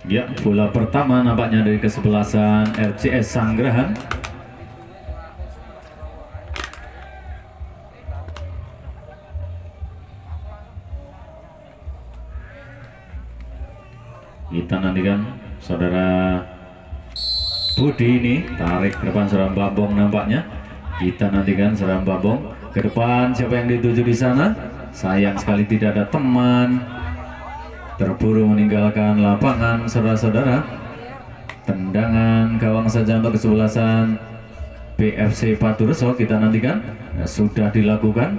Ya, bola pertama nampaknya dari kesebelasan RCS Sanggrahan. Kita nantikan saudara Budi ini tarik ke depan seram Bambong nampaknya. Kita nantikan seram Bambong ke depan, siapa yang dituju di sana? Sayang sekali tidak ada teman. Terburu meninggalkan lapangan saudara-saudara. Tendangan gawang saja untuk kesebelasan PFC Patureso. Kita nantikan sudah dilakukan.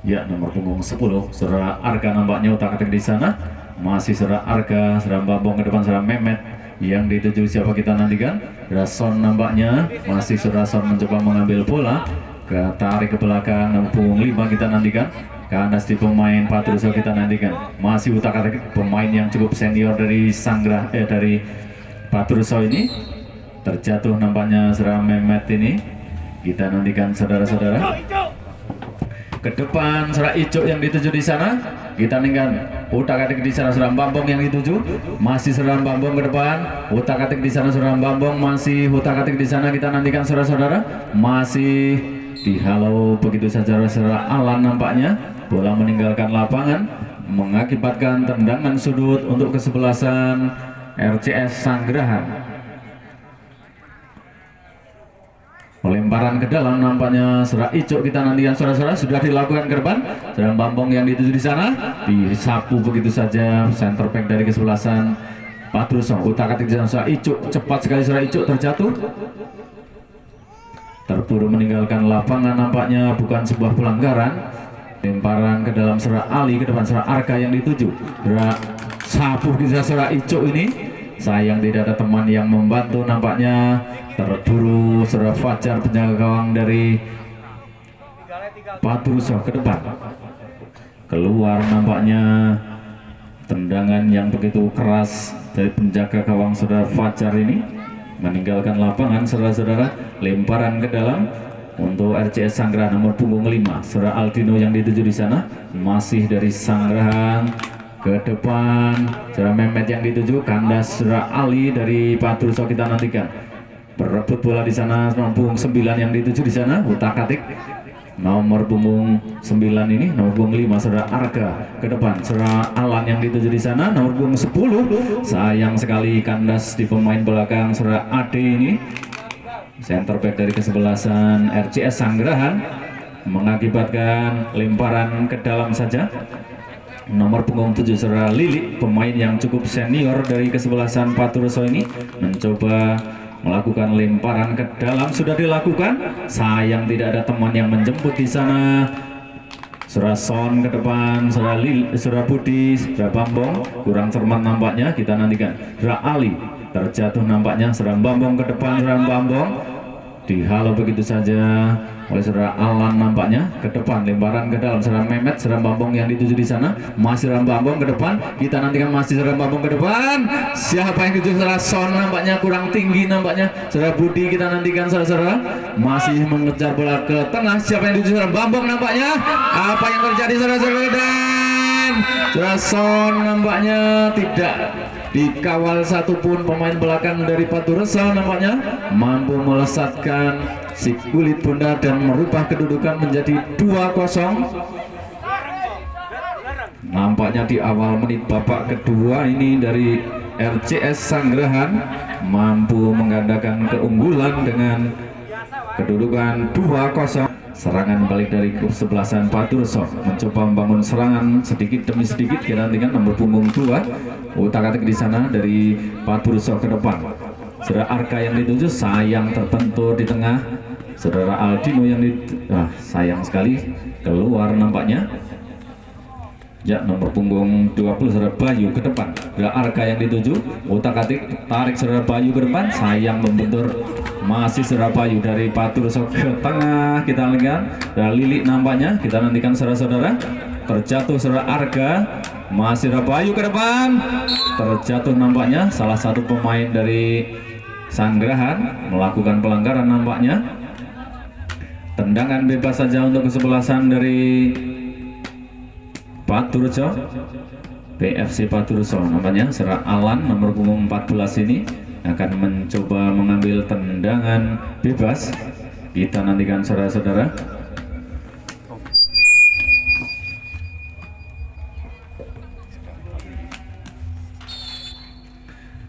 Ya, nomor punggung 10 saudara Arga nampaknya utak-atik di sana. Masih saudara Arga, seram Bambong ke depan seram Mehmet. Yang dituju siapa kita nantikan? Rason nampaknya. Masih saudara Son mencoba mengambil bola. Tarik ke belakang, nomor punggung 5 kita nantikan. Kandas di pemain Patureso kita nantikan. Masih utak-atik pemain yang cukup senior dari dari Patureso ini. Terjatuh nampaknya seram Mehmet ini. Kita nantikan saudara-saudara. Ke depan serak Icuk yang dituju di sana. Kita nantikan utak-atik di sana seram Bambong yang dituju. Masih seram Bambong ke depan. Utak-atik di sana seram Bambong, masih utak-atik di sana. Kita nantikan saudara-saudara. Masih dihalau begitu saja serak Alan nampaknya. Bola meninggalkan lapangan mengakibatkan tendangan sudut untuk kesebelasan RCS Sanggrahan. Pelemparan ke dalam nampaknya serak Icuk kita nantikan saudara-saudara, sudah dilakukan ke depan. Sedang Bambong yang dituju di sana disapu begitu saja center back dari kesebelasan Patureso. Utak-atik di sana serak Icuk, cepat sekali serak Icuk terjatuh. Terburu meninggalkan lapangan nampaknya bukan sebuah pelanggaran. Lemparan ke dalam serak Ali, ke depan serak Arka yang dituju. Sapu di sana serak Icuk ini. Sayang tidak ada teman yang membantu nampaknya. Terburu serak Fajar penjaga gawang dari Patureso ke depan. Keluar nampaknya tendangan yang begitu keras dari penjaga gawang saudara Fajar ini. Meninggalkan lapangan saudara-saudara. Lemparan ke dalam untuk RCS Sanggrahan nomor punggung 5 saudara Aldino yang dituju di sana. Masih dari Sanggrahan ke depan saudara Mehmet yang dituju. Kandas saudara Ali dari Patureso kita nantikan. Berebut bola di sana nomor punggung 9 yang dituju di sana. Utak-atik nomor punggung 9 ini, nomor punggung 5 saudara Arga ke depan saudara Alan yang dituju di sana. Nomor punggung 10 sayang sekali kandas di pemain belakang saudara Ade ini. Center back dari kesebelasan RCS Sanggrahan mengakibatkan lemparan ke dalam saja. Nomor punggung 7 saudara Lili, pemain yang cukup senior dari kesebelasan Patureso ini, mencoba melakukan lemparan ke dalam, sudah dilakukan. Sayang tidak ada teman yang menjemput di sana. Saudara Son ke depan, saudara Budi, saudara Bambong kurang cermat nampaknya. Kita nantikan saudara Ali terjatuh nampaknya. Saudara Bambong ke depan, saudara Bambong dihalau begitu saja oleh saudara Alan nampaknya. Ke depan lemparan ke dalam saudara Mehmet, saudara Bambong yang dituju di sana. Masih saudara Bambong ke depan. Kita nantikan masih saudara Bambong ke depan. Siapa yang dituju? Saudara Son nampaknya kurang tinggi nampaknya. Saudara Budi kita nantikan saudara-saudara. Masih mengejar bola ke tengah. Siapa yang dituju? Saudara Bambong nampaknya. Apa yang terjadi saudara-saudara? Dan saudara Son nampaknya tidak dikawal satupun pemain belakang dari Patureso nampaknya. Mampu melesatkan si kulit bundar dan merubah kedudukan menjadi 2-0. Nampaknya di awal menit babak kedua ini dari RCS Sanggrahan mampu menggandakan keunggulan dengan kedudukan 2-0. Serangan balik dari kesebelasan Patureso mencoba membangun serangan sedikit demi sedikit. Kita nantikan nomor punggung 2 utak-atik di sana dari Patureso ke depan. Saudara Arka yang dituju, sayang terbentur di tengah. Saudara Aldino yang sayang sekali keluar nampaknya. Ya, nomor punggung 20 saudara Bayu ke depan. Saudara Arka yang dituju, utak-atik tarik saudara Bayu ke depan. Sayang membentur, masih saudara Bayu dari Patureso ke tengah. Kita lihat saudara Lili nampaknya. Kita nantikan saudara-saudara. Terjatuh saudara Arga, masih saudara Bayu ke depan. Terjatuh nampaknya salah satu pemain dari Sanggrahan melakukan pelanggaran nampaknya. Tendangan bebas saja untuk kesebelasan dari Patureso. PFC Paturuso. Namanya saudara Alan nomor punggung 14 ini akan mencoba mengambil tendangan bebas. Kita nantikan saudara-saudara.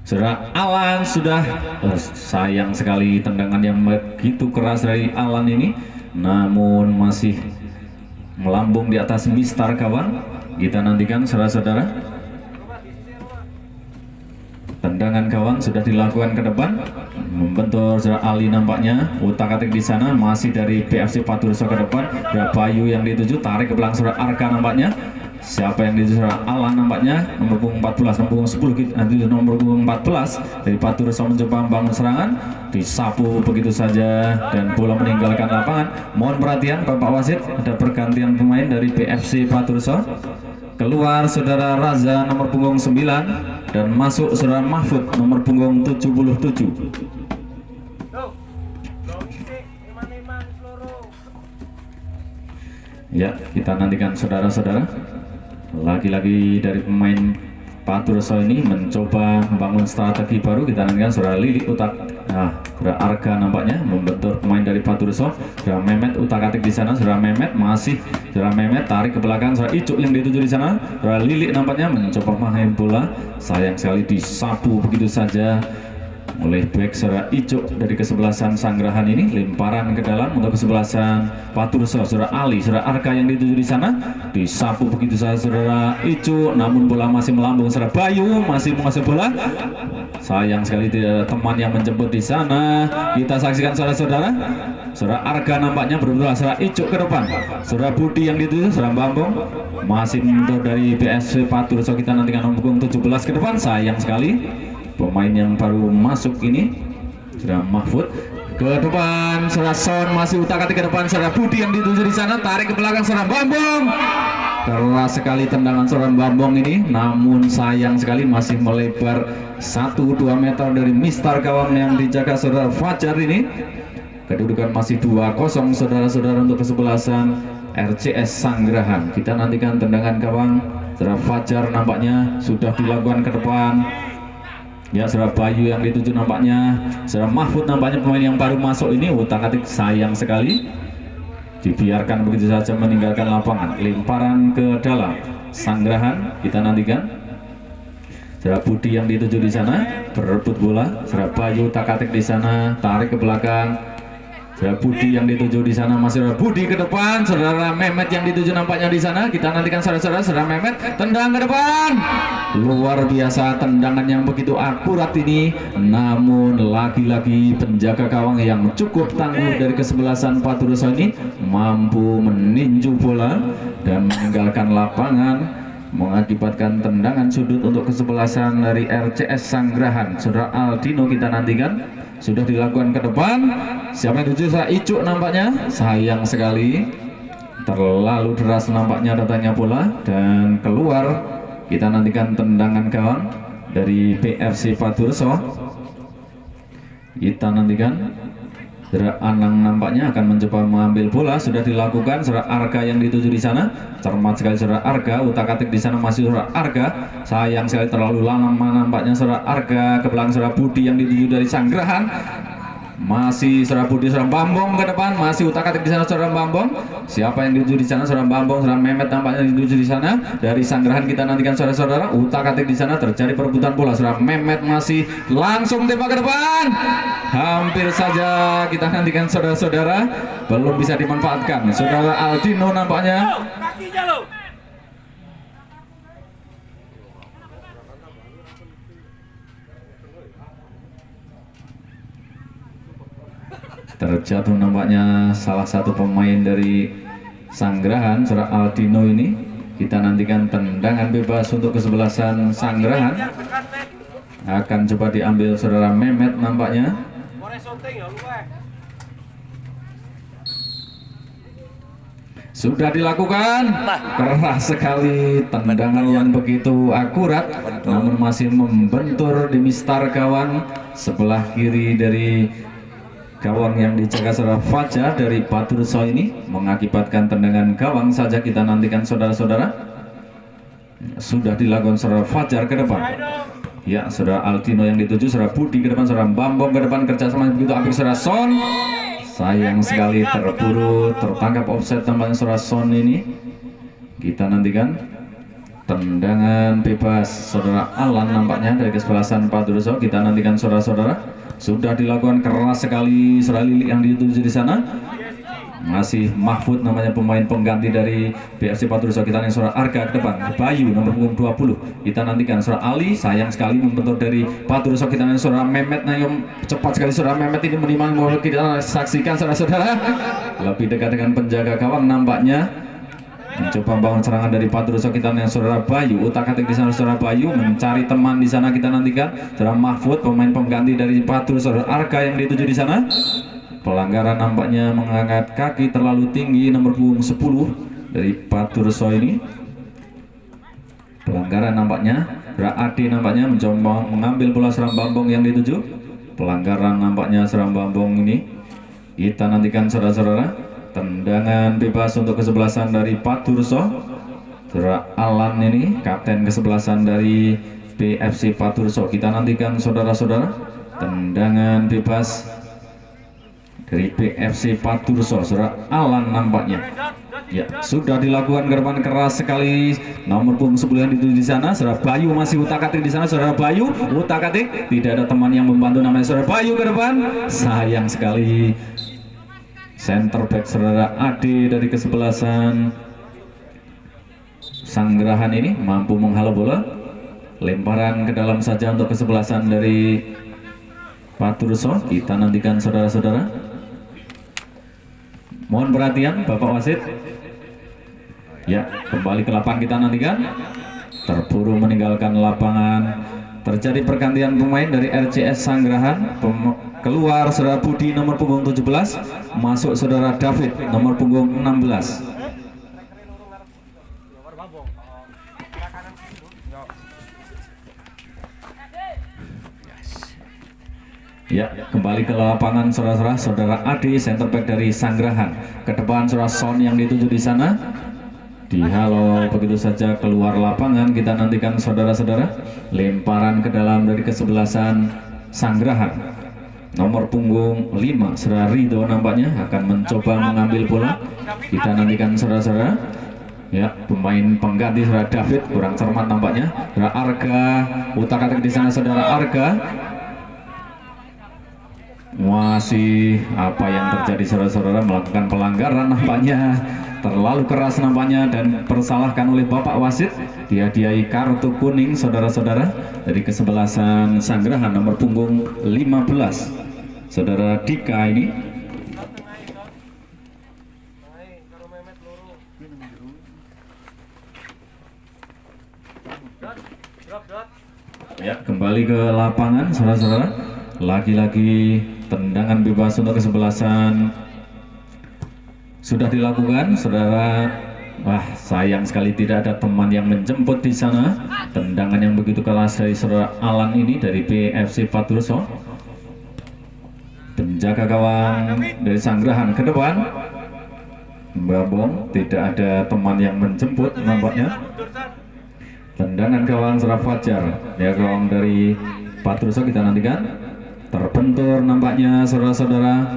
Saudara Alan sudah sayang sekali tendangan yang begitu keras dari Alan ini, namun masih melambung di atas mistar kawan. Kita nantikan saudara-saudara. Tendangan kawan sudah dilakukan ke depan, membentur saudara Ali nampaknya. Utak-atik di sana masih dari PFC Paturuso ke depan. Bayu yang dituju, tarik ke belakang saudara Arka nampaknya. Siapa yang dituju saudara Alan nampaknya, nomor punggung 14, nomor punggung 10, nanti nomor punggung 14 dari Paturuso mencoba membangun serangan, disapu begitu saja dan bola meninggalkan lapangan. Mohon perhatian Bapak wasit, ada pergantian pemain dari PFC Paturuso. Keluar saudara Raza nomor punggung 9 dan masuk saudara Mahfud nomor punggung 77. Ya, kita nantikan saudara-saudara. Lagi-lagi dari pemain Paturuso ini mencoba membangun strategi baru. Kita nantikan saudara Lili utak, saudara Arga nampaknya membentur pemain dari Paturuso. Saudara Mehmet utak-atik di sana. Saudara Mehmet masih saudara Mehmet tarik ke belakang. Saudara Icuk yang dituju di sana. Saudara Lili nampaknya mencoba main bola. Sayang sekali disapu begitu saja oleh back saudara Icuk dari kesebelasan Sanggerahan ini. Lemparan ke dalam untuk kesebelasan Paturuso. Saudara Ali, saudara Arka yang dituju di sana, disapu begitu saja saudara Icuk, namun bola masih melambung. Saudara Bayu masih menguasai bola. Sayang sekali tidak ada teman yang menjemput di sana. Kita saksikan saudara-saudara. Saudara Arka nampaknya berbola, saudara Icuk ke depan. Saudara Budi yang dituju, saudara Bambong masih menentu dari PSV Paturuso. Kita nantikan nomor punggung 17 ke depan. Sayang sekali pemain yang baru masuk ini sudah Mahfud ke depan. Saudara Son masih utak-atik ke depan. Saudara Budi yang dituju di sana, tarik ke belakang saudara Bambong. Keras sekali tendangan saudara Bambong ini, namun sayang sekali masih melebar 1-2 meter dari mistar gawang yang dijaga saudara Fajar ini. Kedudukan masih 2-0 saudara-saudara untuk kesebelasan RCS Sanggerahan. Kita nantikan tendangan gawang saudara Fajar nampaknya sudah dilakukan ke depan. Ya, saudara Bayu yang dituju nampaknya, saudara Mahfud nampaknya pemain yang baru masuk ini. Utak-atik sayang sekali dibiarkan begitu saja meninggalkan lapangan. Lemparan ke dalam Sanggerahan. Kita nantikan saudara Budi yang dituju di sana berebut bola. Saudara Bayu utak-atik di sana, tarik ke belakang. Saudara Budi yang dituju di sana, masih saudara Budi ke depan. Saudara Mehmet yang dituju nampaknya di sana. Kita nantikan saudara-saudara. Saudara Mehmet tendang ke depan. Luar biasa tendangan yang begitu akurat ini, namun lagi-lagi penjaga gawang yang cukup tangguh dari kesebelasan Paturuso ini mampu meninju bola dan meninggalkan lapangan, mengakibatkan tendangan sudut untuk kesebelasan dari RCS Sanggerahan. Saudara Aldino kita nantikan, sudah dilakukan ke depan. Siapa yang dituju? Saudara Icuk nampaknya. Sayang sekali terlalu deras nampaknya datangnya bola dan keluar. Kita nantikan tendangan gawang dari PFC Paturuso. Kita nantikan saudara Anang nampaknya akan mencoba mengambil bola. Sudah dilakukan saudara Arga yang dituju di sana. Cermat sekali saudara Arga, utak-atik di sana masih saudara Arga. Sayang sekali terlalu lama nampaknya saudara Arga ke belakang saudara Budi yang dituju dari Sanggerahan. Masih saudara Budi, saudara Bambong ke depan, masih utak-atik di sana saudara Bambong. Siapa yang dituju di sana? Saudara Bambong, saudara Mehmet nampaknya dituju di sana. Dari Sanggerahan kita nantikan saudara-saudara, utak-atik di sana terjadi perebutan bola. Saudara Mehmet masih langsung tembak ke depan. Hampir saja kita nantikan saudara-saudara, belum bisa dimanfaatkan. Saudara Aldino nampaknya. Terjatuh nampaknya salah satu pemain dari Sanggerahan, saudara Aldino ini. Kita nantikan tendangan bebas untuk kesebelasan Sanggerahan. Akan coba diambil saudara Mehmet nampaknya. Sudah dilakukan. Keras sekali tendangan yang begitu akurat, namun masih membentur di mistar gawang sebelah kiri dari gawang yang dijaga saudara Fajar dari Paturuso ini, mengakibatkan tendangan gawang saja. Kita nantikan saudara-saudara. sudah dilakukan saudara Fajar ke depan. Ya, saudara Altino yang dituju, saudara Budi ke depan, saudara Bambang ke depan, kerjasama begitu apik saudara Son. Sayang sekali terburu, tertangkap offset tampaknya saudara Son ini. Kita nantikan tendangan bebas saudara Alan nampaknya dari kesebelasan Paturuso. Kita nantikan saudara-saudara. Sudah dilakukan keras sekali saudara Lili yang dituju di sana. Masih Mahfud namanya pemain pengganti dari BFC Paturuso. Kita nantikan saudara Arga ke depan, Bayu nomor punggung 20. Kita nantikan saudara Ali, sayang sekali membentur dari Paturuso. Kita nantikan saudara Mehmet Nayom, cepat sekali saudara Mehmet ini menimang. Kita saksikan saudara-saudara lebih dekat dengan penjaga gawang nampaknya. Mencoba membangun serangan dari Paturuso. Kita nantikan saudara Bayu, utak-atik di sana saudara Bayu mencari teman di sana. Kita nantikan saudara Mahfud pemain pengganti dari Paturuso. Saudara Arga yang dituju di sana. Pelanggaran nampaknya mengangkat kaki terlalu tinggi nomor punggung 10 dari Paturuso ini. Pelanggaran nampaknya. Ade nampaknya mencoba mengambil bola Seram Bambong yang dituju. Pelanggaran nampaknya Seram Bambong ini. Kita nantikan saudara-saudara. Tendangan bebas untuk kesebelasan dari Paturuso. Saudara Alan ini kapten kesebelasan dari BFC Paturuso. Kita nantikan saudara-saudara. Tendangan bebas dari BFC Paturuso, saudara Alan nampaknya. Ya, sudah dilakukan ke depan keras sekali nomor punggung 10 yang dituju di sana. Saudara Bayu masih utak-atik di sana. Saudara Bayu utak-atik, tidak ada teman yang membantu namanya saudara Bayu ke depan. Sayang sekali. Center back saudara Ade dari kesebelasan Sanggerahan ini mampu menghalau bola. Lemparan ke dalam saja untuk kesebelasan dari Paturuso. Kita nantikan saudara-saudara. Mohon perhatian Bapak wasit. Ya, kembali ke lapangan kita nantikan. Terburu meninggalkan lapangan. Terjadi pergantian pemain dari RCS Sanggerahan. Keluar saudara Budi nomor punggung 17. Masuk saudara David nomor punggung 16. Ya, kembali ke lapangan saudara-saudara. Saudara Adi, center back dari Sanggerahan. Ke depan saudara Son yang dituju di sana. Dihalau begitu saja keluar lapangan. Kita nantikan saudara-saudara. Lemparan ke dalam dari kesebelasan Sanggerahan. Nomor punggung 5 saudara Rido nampaknya akan mencoba mengambil bola. Kita nantikan saudara-saudara. Ya, pemain pengganti saudara David kurang cermat nampaknya. Saudara Arga, utak-atik di sana saudara Arga. Masih apa yang terjadi saudara-saudara, melakukan pelanggaran nampaknya, terlalu keras nampaknya dan persalahkan oleh Bapak wasit. Dihadiahi kartu kuning saudara-saudara dari kesebelasan Sanggerahan nomor punggung 15 saudara Dika ini. Ya, kembali ke lapangan saudara-saudara. Lagi-lagi tendangan bebas untuk kesebelasan sudah dilakukan saudara. Wah, sayang sekali tidak ada teman yang menjemput di sana. Tendangan yang begitu keras dari saudara Alan ini dari BFC Paturuso. Penjaga gawang dari Sanggerahan ke depan. Babong, tidak ada teman yang menjemput nampaknya. Tendangan gawang saudara Fajar, ya gawang dari Paturuso. Kita nantikan. Terbentur nampaknya saudara-saudara.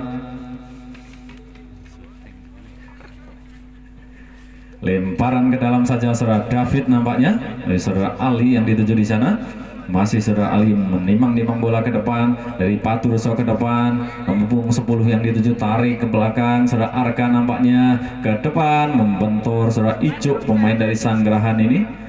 Lemparan ke dalam saja saudara David nampaknya dari saudara Ali yang dituju di sana. Masih saudara Ali menimang-nimang bola ke depan dari Paturuso ke depan. Nomor punggung 10 yang dituju tarik ke belakang. Saudara Arka nampaknya ke depan membentur saudara Ijo pemain dari Sanggerahan ini.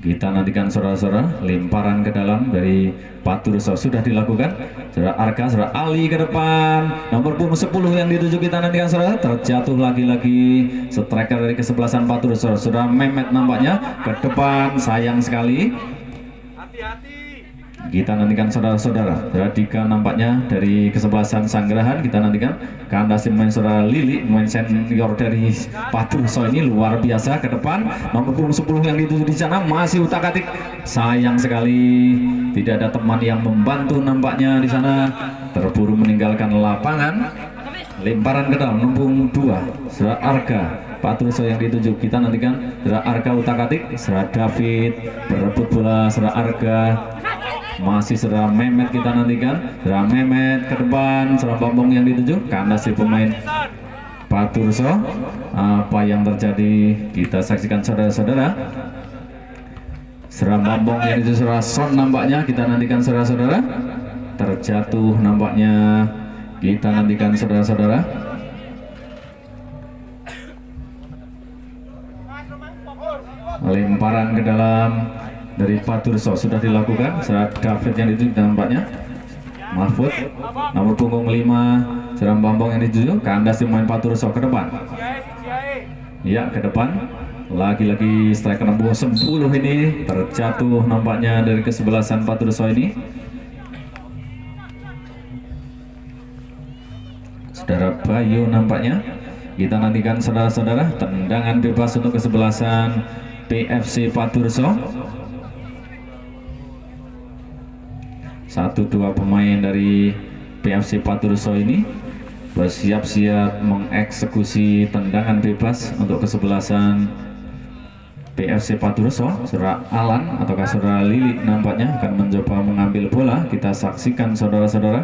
Kita nantikan saudara-saudara. Lemparan ke dalam dari Paturuso sudah dilakukan. Saudara Arka, saudara Ali ke depan. Nomor punggung 10 yang dituju kita nantikan saudara. Terjatuh lagi-lagi striker dari kesebelasan Paturuso. Saudara Mehmet nampaknya ke depan. Sayang sekali. Hati-hati. Kita nantikan saudara-saudara. Saudara Dika nampaknya dari kesebelasan Sanggerahan. Kita nantikan kandas main saudara Lili, main senior dari Paturuso ini luar biasa ke depan. Nomor punggung 10 yang dituju di sana masih utak-atik. Sayang sekali tidak ada teman yang membantu nampaknya di sana. Terburu meninggalkan lapangan. lemparan ke dalam numpung 2 Saudara Arga Paturso yang dituju, kita nantikan Saudara Arga Utakatik, Saudara David berebut bola, Saudara Arga masih Saudara Mehmet, kita nantikan Saudara Mehmet ke depan, Saudara Bambong yang dituju, kandas si pemain Paturso. Apa yang terjadi kita saksikan saudara-saudara. Saudara Bambong yang dituju Saudara Son nampaknya, kita nantikan saudara-saudara. Terjatuh nampaknya, kita nantikan saudara-saudara. Lemparan ke dalam dari Paturso sudah dilakukan. Saudara David yang dituju nampaknya, Mahfud nomor punggung 5 Saudara Bambong yang dituju, kandas pemain Paturso ke depan. Ya, ke depan lagi-lagi striker nomor 10 ini terjatuh nampaknya dari kesebelasan Paturso ini. Saudara Bayu nampaknya, kita nantikan saudara-saudara tendangan bebas untuk kesebelasan PFC Paturso. 1-2 pemain dari PFC Paturso ini bersiap-siap mengeksekusi tendangan bebas untuk kesebelasan PFC Paturso. Saudara Alan ataukah Saudara Lili nampaknya akan mencoba mengambil bola. Kita saksikan saudara-saudara.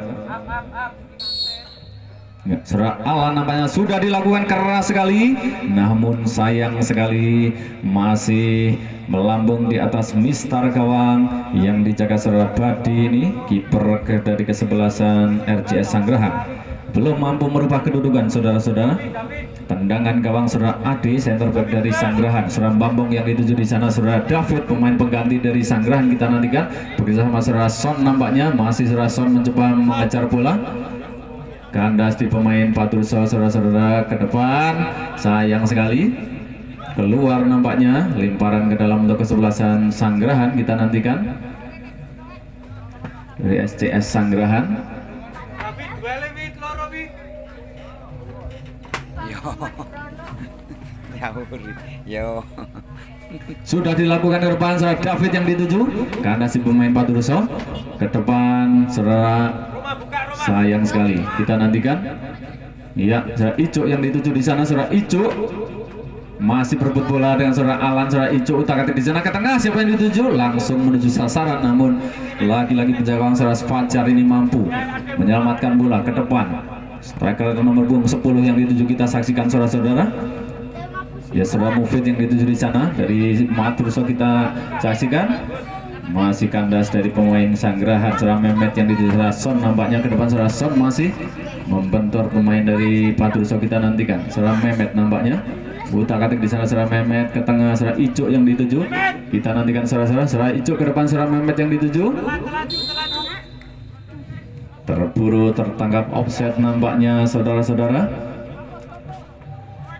Saudara Alan nampaknya sudah dilakukan keras sekali, namun sayang sekali masih melambung di atas mistar gawang yang dijaga Saudara Badi ini, kiper dari kesebelasan RCS Sanggrahan. Belum mampu merubah kedudukan saudara-saudara. Tendangan gawang Saudara Adi, center back dari Sanggrahan. Saudara Bambong yang dituju di sana Saudara David, pemain pengganti dari Sanggrahan, kita nantikan bersama Saudara Son nampaknya, masih Saudara Son mencoba mengejar bola. Kandas di pemain Paturso saudara-saudara ke depan, sayang sekali keluar nampaknya. Lemparan ke dalam untuk kesebelasan Sanggrahan, kita nantikan dari SCS Sanggrahan. Sudah dilakukan ke depan Saudara David yang dituju, kandas si pemain Paturso ke depan saudara. Sayang sekali, kita nantikan. Ya, Saudara Icuk yang dituju di sana, Saudara Icuk masih berebut bola dengan Saudara Alan. Saudara Icuk utak-atik di sana ke tengah, siapa yang dituju langsung menuju sasaran, namun lagi-lagi penjaga gawang Saudara Fajar ini mampu menyelamatkan bola ke depan. Striker nomor 10 yang dituju, kita saksikan saudara-saudara. Ya, Saudara Mufid yang dituju di sana dari Paturso, kita saksikan. Masih kandas dari pemain Sanggrahan. Saudara Mehmet yang dituju Saudara Son nampaknya ke depan. Saudara Son masih membentur pemain dari Paturso, kita nantikan. Saudara Mehmet nampaknya utak-atik di sana. Saudara Mehmet ke tengah, Saudara Icuk yang dituju, kita nantikan saudara-saudara. Saudara Icuk ke depan, Saudara Mehmet yang dituju. Terburu tertangkap offset nampaknya saudara-saudara.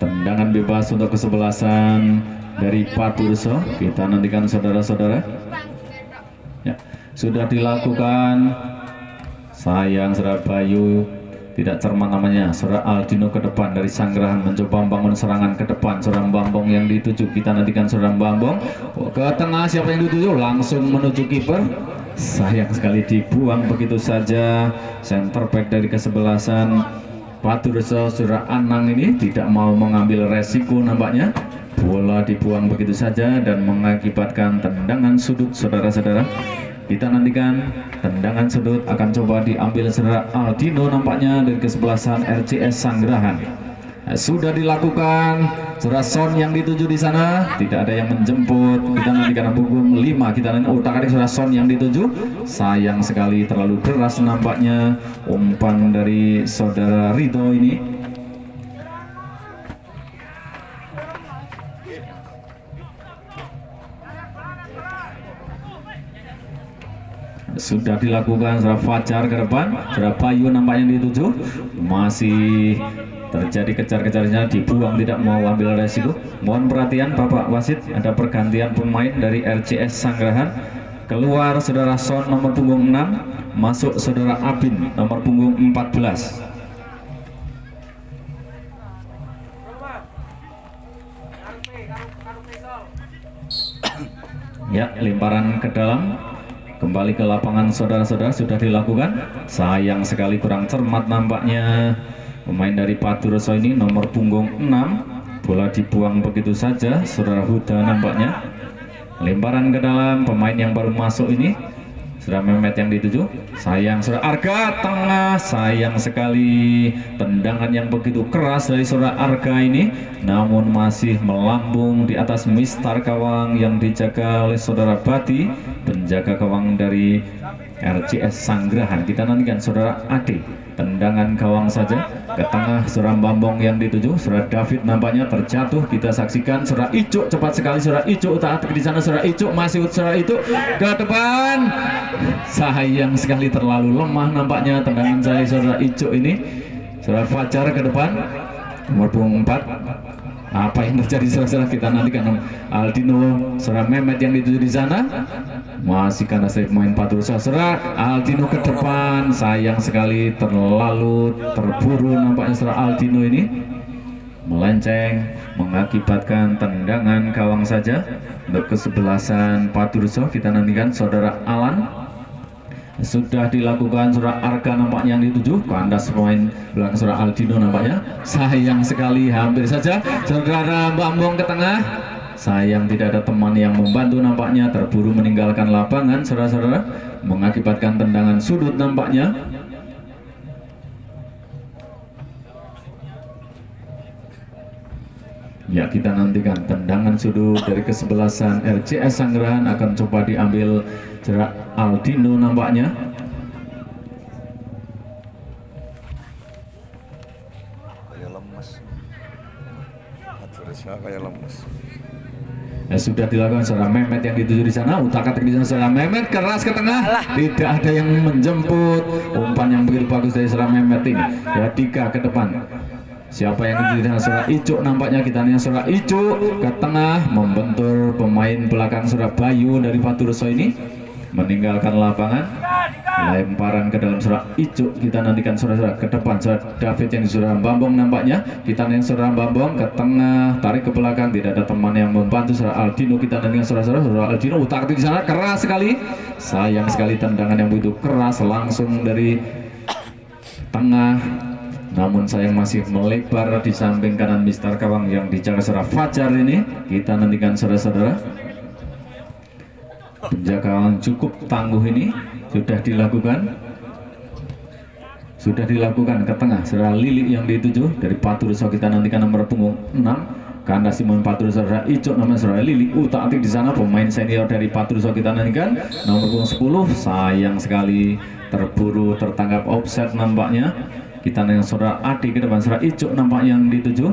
Tendangan bebas untuk kesebelasan dari Paturso, kita nantikan saudara-saudara. Ya, sudah dilakukan. Sayang Saudara Bayu tidak cermat namanya. Saudara Aldino ke depan dari Sanggrahan mencoba membangun serangan ke depan. Saudara Bambong yang dituju, kita nantikan Saudara Bambong ke tengah, siapa yang dituju langsung menuju kiper. Sayang sekali dibuang begitu saja. Center back dari kesebelasan Paturso Saudara Anang ini tidak mau mengambil resiko nampaknya. Bola dibuang begitu saja dan mengakibatkan tendangan sudut saudara-saudara. Kita nantikan tendangan sudut akan coba diambil Saudara Aldino nampaknya dari kesebelasan RCS Sanggrahan. Sudah dilakukan. Saudara Son yang dituju di sana, tidak ada yang menjemput. Kita nantikan punggung 5, kita nantikan utak-atik Saudara Son yang dituju. Sayang sekali terlalu deras nampaknya umpan dari Saudara Rito ini. Sudah dilakukan Saudara Fajar ke depan. Saudara Bayu nampaknya dituju, masih terjadi kejar-kejarnya, dibuang, tidak mau ambil resiko. Mohon perhatian Bapak Wasit, ada pergantian pemain dari RCS Sanggrahan. Keluar Saudara Son nomor punggung 6, masuk Saudara Abin nomor punggung 14. Ya, lemparan ke dalam, kembali ke lapangan saudara-saudara, sudah dilakukan. Sayang sekali kurang cermat nampaknya pemain dari Patureso ini nomor punggung 6. Bola dibuang begitu saja, saudara Huda nampaknya. Lemparan ke dalam, pemain yang baru masuk ini sudah Mehmet yang dituju. Sayang saudara Arga, tengah, sayang sekali tendangan yang begitu keras dari saudara Arga ini, namun masih melambung di atas mistar gawang yang dijaga oleh saudara Bati, penjaga gawang dari RCS Sanggrahan. Kita nantikan saudara Ade, tendangan gawang saja ke tengah, saudara Bambong yang dituju. Saudara David nampaknya terjatuh, kita saksikan saudara Icuk, cepat sekali saudara Icuk, taat di sana saudara Icuk, masih saudara itu ke depan. Sayang sekali terlalu lemah nampaknya tendangan saya saudara Icuk ini. Saudara Fajar ke depan, nomor punggung 4. Apa yang terjadi saudara, kita nantikan. Aldino, saudara Mehmet yang dituju di sana, masih karena saya main Patureso. Saudara Aldino ke depan, sayang sekali terlalu terburu nampaknya saudara Aldino ini, melenceng mengakibatkan tendangan gawang saja untuk kesebelasan Patureso. Kita nantikan saudara Alan. Sudah dilakukan saudara Arga nampaknya yang dituju, kandas pemain belakang saudara Aldino nampaknya. Sayang sekali, hampir saja saudara Bambong ke tengah. Sayang tidak ada teman yang membantu nampaknya, terburu meninggalkan lapangan saudara-saudara, mengakibatkan tendangan sudut nampaknya. Ya, kita nantikan tendangan sudut dari kesebelasan RCS Sanggrahan akan coba diambil saudara Aldino nampaknya. Kayak lemes. Patureso kayak lemes. Sudah dilakukan saudara Mehmet yang dituju di sana, utak-atik di sana saudara Mehmet, keras ke tengah, tidak ada yang menjemput. Umpan yang begitu bagus dari saudara Mehmet ini. Ya, Dika ke depan. Siapa yang dituju di sana saudara Icuk nampaknya. Kita lihat saudara Icuk ke tengah, membentur pemain belakang saudara Bayu dari Patureso ini, meninggalkan lapangan. Lemparan ke dalam saudara Icuk. Kita nantikan saudara ke depan saudara David yang di saudara Bambong nampaknya. Kita lihat saudara Bambong ke tengah, tarik ke belakang, tidak ada teman yang membantu saudara Aldino. Kita nantikan saudara Aldino, utak-atik di sana, keras sekali. Sayang sekali tendangan yang begitu keras langsung dari tengah, namun sayang masih melebar di samping kanan mistar gawang yang dijaga saudara Fajar ini. Kita nantikan saudara-saudara, penjaga gawang cukup tangguh ini sudah dilakukan ke tengah saudara Lili yang dituju dari Patureso. Kita nantikan nomor punggung 6 kandas Simon Patureso saudara Icuk, namanya saudara Lili, utak-atik di sana pemain senior dari Patureso. Kita nantikan nomor punggung 10, sayang sekali terburu tertangkap offset nampaknya. Kita nantikan saudara Adi ke depan saudara Icuk nampaknya yang dituju.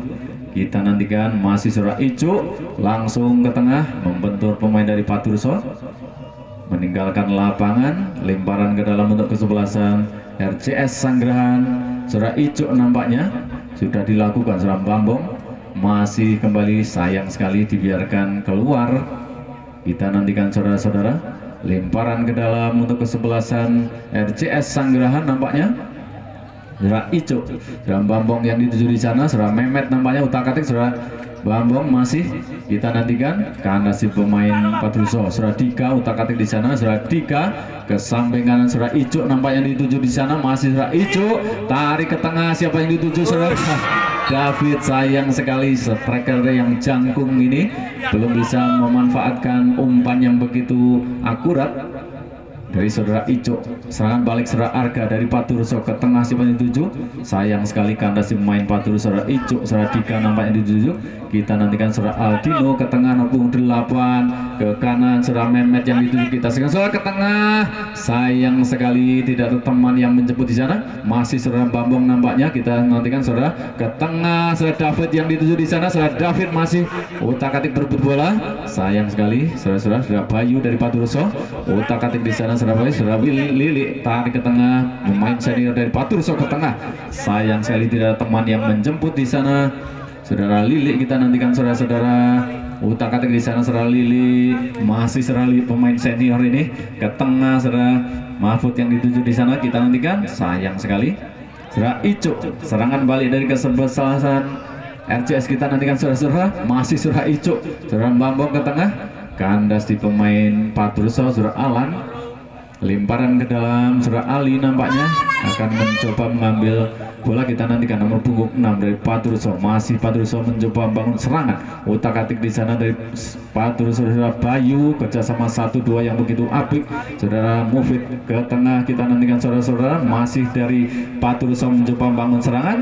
Kita nantikan masih saudara Icuk langsung ke tengah, membentur pemain dari Patureso, meninggalkan lapangan. Lemparan ke dalam untuk kesebelasan RCS Sanggrahan. Saudara Icuk nampaknya sudah dilakukan saudara Bambong, masih kembali, sayang sekali dibiarkan keluar. Kita nantikan saudara-saudara, lemparan ke dalam untuk kesebelasan RCS Sanggrahan nampaknya. Saudara Icuk, saudara Bambong yang dituju di sana, saudara Mehmet nampaknya utak-atik saudara Bambong masih. Kita nantikan karena si pemain Patureso saudara Dika, utak-atik di sana saudara Dika ke samping kanan saudara Icuk nampaknya dituju di sana, masih saudara Icuk, tarik ke tengah, siapa yang dituju saudara David. Sayang sekali striker yang jangkung ini belum bisa memanfaatkan umpan yang begitu akurat dari saudara Icuk. Serangan balik saudara Arga dari Patureso ke tengah, siapa yang dituju. Sayang sekali kandas pemain Patureso saudara Icuk, saudara Dika nampaknya dituju. Kita nantikan saudara Aldino ke tengah, nomor 8 ke kanan saudara Mehmet yang dituju. Kita sekarang saudara ke tengah, sayang sekali tidak ada teman yang menjemput di sana, masih saudara Bambong nampaknya. Kita nantikan saudara ke tengah saudara David yang dituju di sana, saudara David masih utak-atik berebut bola. Sayang sekali saudara Bayu dari Patureso, utak-atik di sana saudara Bayu. Saudara Lili tarik ke tengah, pemain senior dari Patureso ke tengah. Sayang sekali tidak ada teman yang menjemput di sana saudara Lili. Kita nantikan saudara-saudara, utak-atik di sana saudara Lili, masih saudara Lili pemain senior ini ke tengah saudara Mahfud yang dituju di sana. Kita nantikan, sayang sekali saudara Icuk, serangan balik dari kesebelasan RCS. Kita nantikan saudara-saudara, masih saudara Icuk, saudara Bambong ke tengah, kandas di pemain Patureso saudara Alan. Lemparan ke dalam saudara Ali nampaknya akan mencoba mengambil bola kita nantikan nomor punggung 6 dari Paturuso. Masih Paturuso mencoba membangun serangan. Utak-atik di sana dari Paturuso. Saudara Bayu kerjasama 1-2 yang begitu apik. Saudara Mufid ke tengah kita nantikan saudara-saudara. Masih dari Paturuso mencoba membangun serangan.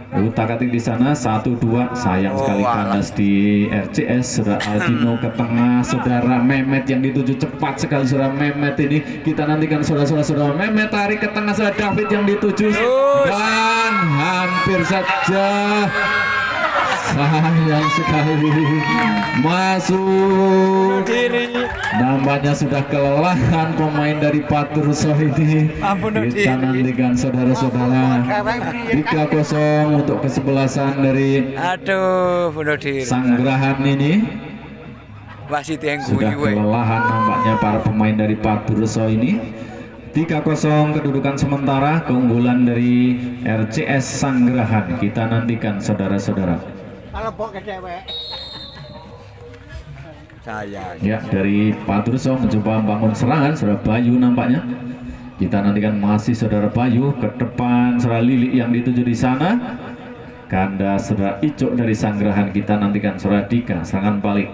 Utak-atik di sana 1-2, sayang sekali kandas di RCS. Saudara Aldino ke tengah, saudara Mehmet yang dituju cepat sekali. Saudara Mehmet ini kita nantikan saudara Mehmet tarik ke tengah, saudara David yang dituju dan hampir saja, sayang sekali masuk. Nampaknya sudah kelelahan pemain dari Paturuso ini. Kita nantikan saudara-saudara 3-0 untuk kesebelasan dari Sanggerahan ini. Sudah kelelahan nampaknya para pemain dari Paturuso ini. 3-0 kedudukan sementara, keunggulan dari RCS Sanggerahan. Kita nantikan saudara-saudara. Ya, dari Paturuso mencoba membangun serangan. Saudara Bayu nampaknya. Kita nantikan masih saudara Bayu ke depan. Saudara Lili yang dituju di sana. Kandas saudara Icuk dari Sanggerahan. Kita nantikan saudara Dika serangan balik.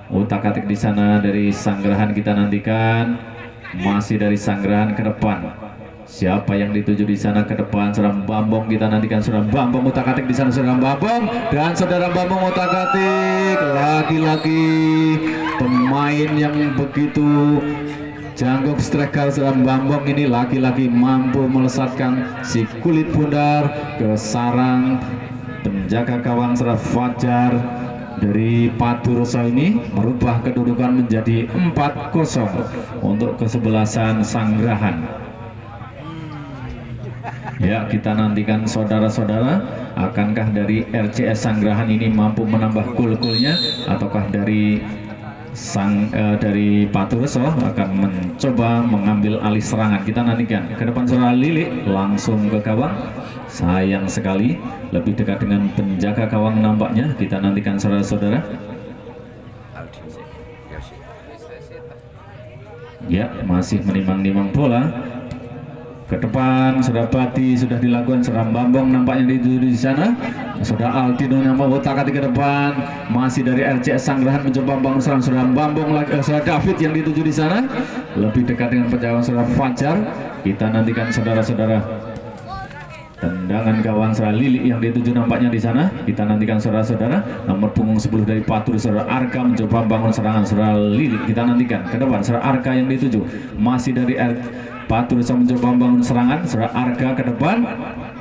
Utak-atik di sana dari Sanggerahan. Kita nantikan masih dari Sanggerahan ke depan. Siapa yang dituju di sana ke depan? Saudara Bambong kita nantikan. Saudara Bambong utak-atik di sana. Saudara Bambong dan saudara Bambong utak-atik. Lagi-lagi pemain yang begitu jangkuk striker saudara Bambong ini lagi-lagi mampu melesatkan si kulit bundar ke sarang penjaga gawang saudara Fajar dari Paturuso ini, merubah kedudukan menjadi 4-0 untuk kesebelasan Sanggerahan. Ya, kita nantikan saudara-saudara, akankah dari RCS Sanggerahan ini mampu menambah gol-golnya, ataukah dari Paturuso akan mencoba mengambil alih serangan. Kita nantikan ke depan saudara Lili langsung ke gawang. Sayang sekali lebih dekat dengan penjaga gawang nampaknya. Kita nantikan saudara-saudara. Ya, masih menimang-nimang bola. Ke depan saudara Bati sudah dilakukan, saudara Bambong nampaknya di sana. Saudara Altino yang otak-atik ke depan, masih dari RCS Sanggerahan mencoba membangun serangan. Saudara Bambong lagi, saudara David yang dituju di sana, lebih dekat dengan penjagaan saudara Fajar. Kita nantikan saudara-saudara tendangan gawang saudara Lili yang dituju nampaknya di sana. Kita nantikan saudara-saudara nomor punggung 10 dari Paturuso saudara Arka mencoba membangun serangan. Saudara Lili kita nantikan ke depan, saudara Arka yang dituju masih dari Paturuso mencoba membangun serangan. Saudara Arga ke depan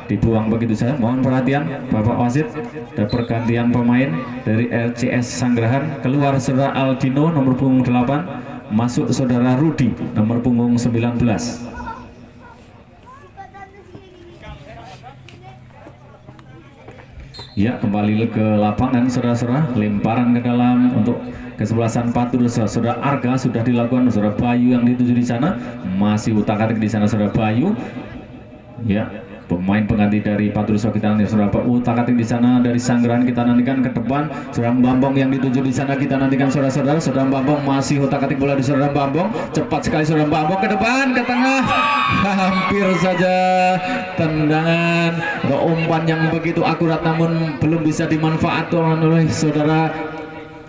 dibuang begitu saja. Mohon perhatian Bapak wasit, dan pergantian pemain dari RCS Sanggerahan. Keluar saudara Aldino nomor punggung 8, masuk saudara Rudi nomor punggung 19. Ya, kembali ke lapangan saudara-saudara, lemparan ke dalam untuk kesebelasan Paturuso. Saudara Arga sudah dilakukan, saudara Bayu yang dituju di sana, masih utak-atik di sana saudara Bayu. Ya, pemain pengganti dari Paturuso kita nanti saudara utak-atik di sana dari Sanggerahan. Kita nantikan ke depan saudara Bambong yang dituju di sana. Kita nantikan saudara-saudara, saudara Bambong masih utak-atik bola di saudara Bambong. Cepat sekali saudara Bambong ke depan, ke tengah. Hampir saja tendangan atau umpan yang begitu akurat namun belum bisa dimanfaatkan oleh saudara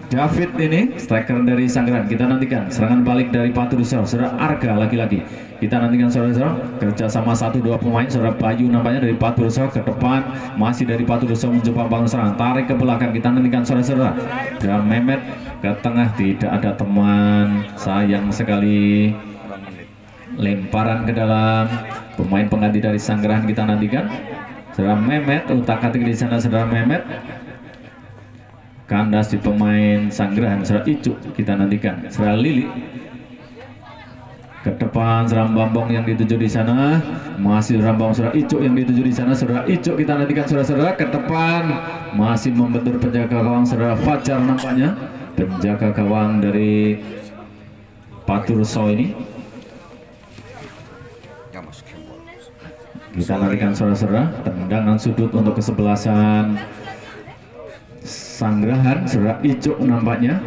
David ini, striker dari Sanggerahan. Kita nantikan serangan balik dari Paturuso. Saudara Arga lagi-lagi. Kita nantikan saudara-saudara kerjasama 1-2 pemain. Saudara Bayu nampaknya dari Paturuso ke depan, masih dari Paturuso mencoba bangun serangan, tarik ke belakang. Kita nantikan saudara-saudara. Dan Mehmet ke tengah, tidak ada teman. Sayang sekali. Lemparan ke dalam, pemain pengganti dari Sanggerahan kita nantikan. Saudara Mehmet utak-atik di sana saudara Mehmet. Kandas di pemain Sanggerahan saudara Icuk kita nantikan. Saudara Lili ke depan, saudara Bambong yang dituju di sana, masih saudara Bambong, saudara Icuk yang dituju di sana. Saudara Icuk kita nantikan saudara-saudara ke depan, masih membentur penjaga gawang saudara Fajar nampaknya, penjaga gawang dari Paturuso ini. Kita nantikan saudara-saudara tendangan sudut untuk kesebelasan Sanggerahan. Saudara Icuk nampaknya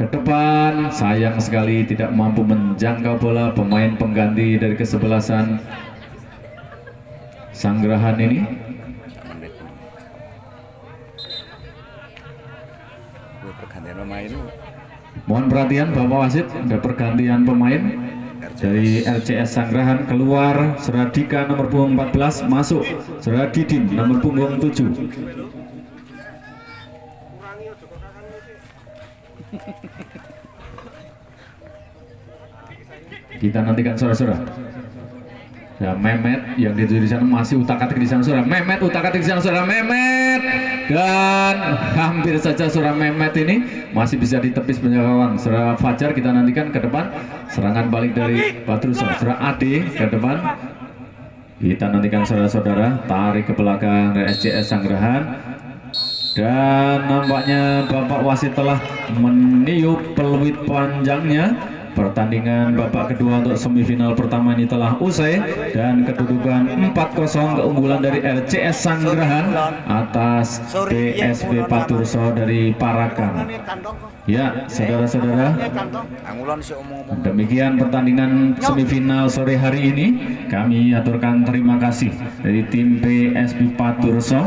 ke depan, sayang sekali tidak mampu menjangkau bola pemain pengganti dari kesebelasan Sanggrahan ini. menit. Gue pergantian pemain. Mohon perhatian Bapak Wasit, ada pergantian pemain dari RCS Sanggrahan. Keluar Saudara Dika nomor punggung 14, masuk Saudara Didin nomor punggung 7. Kita nantikan saudara-saudara. Ya, Mehmet yang di sana masih utak-atik di sana saudara. Mehmet utak-atik di sana saudara. Mehmet, dan hampir saja saudara Mehmet ini masih bisa ditepis penjaga gawang. Saudara Fajar kita nantikan ke depan. Serangan balik dari Patruso. Saudara Ade ke depan. Kita nantikan saudara-saudara. Tarik ke belakang dari SCS Sanggrahan. Dan nampaknya Bapak Wasit telah meniup peluit panjangnya. Pertandingan babak kedua untuk semifinal pertama ini telah usai dan kedudukan 4-0 keunggulan dari RCS Sanggrahan atas PSB Paturso dari Parakan. Ya, saudara-saudara, demikian pertandingan semifinal sore hari ini. Kami aturkan terima kasih dari tim PSB Paturso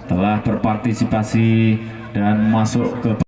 telah berpartisipasi dan masuk ke